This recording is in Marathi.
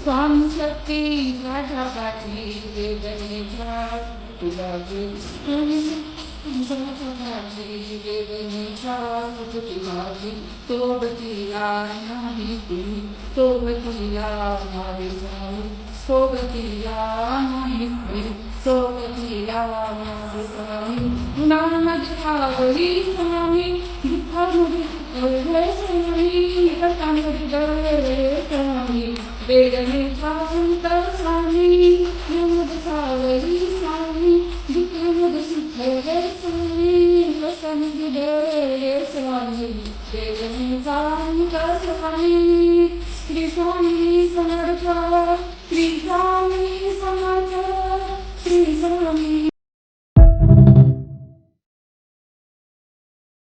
स्वामी शक्ती माझ्या पाठी वेदनेच्या तुला सोबतिया नाही तुम्ही सोबतिया माझे स्वामी सोबतिया नाही तुम्ही सोबतिया माझे स्वामी नामधावरी स्वामी दुःखामध्ये स्वामी कटांमध्ये स्वामी वेदने शांत स्वामी नामधावरी स्वामी दुःखामध्ये सुख स्वामी वसंत स्वामी वेदने शांत स्वामी श्री स्वामी समर्थ श्री स्वामी समर्थ श्री स्वामी